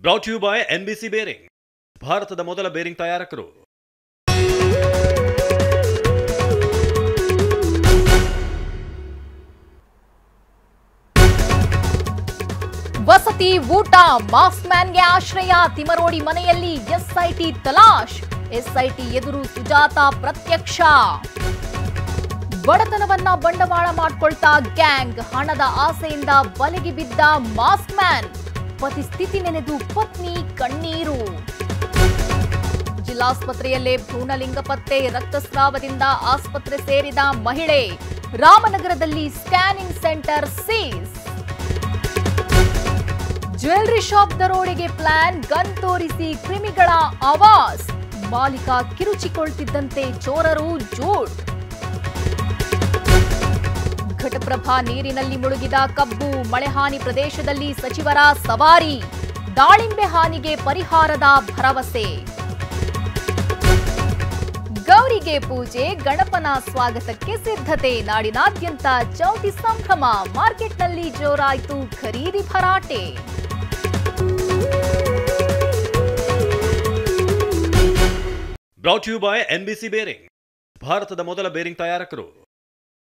Brought you by NBC bearing, ಭಾರತದ ಮೊದಲ bearing ತಯಾರಕರು. ವಸತಿ ಊಟ ಮಾಸ್ಕ್ ಮ್ಯಾನ್ಗೆ ಆಶ್ರಯ, ತಿಮರೋಡಿ ಮನೆಯಲ್ಲಿ SIT ತಲಾಶ್, SIT ಎದುರು ಸುಜಾತಾ ಪ್ರತ್ಯಕ್ಷ. ಬಡತನವನ್ನ ಬಂಡವಾಳ ಮಾಡ್ಕೊಳ್ತಾ ಗ್ಯಾಂಗ್, ಹಣದ ಆಸೆಯಿಂದ ಬಲೆಗೆ ಬಿದ್ದ ಮಾಸ್ಕ್ ಮ್ಯಾನ್, ಪತಿ ಸ್ಥಿತಿ ನೆನೆದು ಪತ್ನಿ ಕಣ್ಣೀರು. ಜಿಲ್ಲಾಸ್ಪತ್ರೆಯಲ್ಲೇ ಭ್ರೂಣಲಿಂಗ ಪತ್ತೆ, ರಕ್ತಸ್ರಾವದಿಂದ ಆಸ್ಪತ್ರೆ ಸೇರಿದ ಮಹಿಳೆ. ರಾಮನಗರದಲ್ಲಿ scanning centre seize. Jewellery shop ದರೋಡೆಗೆ ಪ್ಲಾನ್, ಗನ್ ತೋರಿಸಿ ಕ್ರಿಮಿಗಳ ಆವಾಜ್. ಮಾಲೀಕ ಕಿರುಚಿಕೊಳ್ತಿದ್ದಂತೆ ಚೋರರು ಜೂಟ್. ಘಟಪ್ರಭಾ ನೀರಿನಲ್ಲಿ ಮುಳುಗಿದ ಕಬ್ಬು, ಮಳೆಹಾನಿ ಪ್ರದೇಶದಲ್ಲಿ ಸಚಿವರ ಸವಾರಿ. ದಾಳಿಂಬೆ ಹಾನಿಗೆ ಪರಿಹಾರದ ಭರವಸೆ. ಗೌರಿಗೆ ಪೂಜೆ, ಗಣಪನ ಸ್ವಾಗತಕ್ಕೆ ಸಿದ್ಧತೆ. ನಾಡಿನಾದ್ಯಂತ ಚೌತಿ ಸಂಭ್ರಮ. ಮಾರ್ಕೆಟ್ನಲ್ಲಿ ಜೋರಾಯಿತು ಖರೀದಿ ಭರಾಟೆ. Brought you by NBC bearing, ಭಾರತದ ಮೊದಲ ಬೇರಿಂಗ್ ತಯಾರಕರು.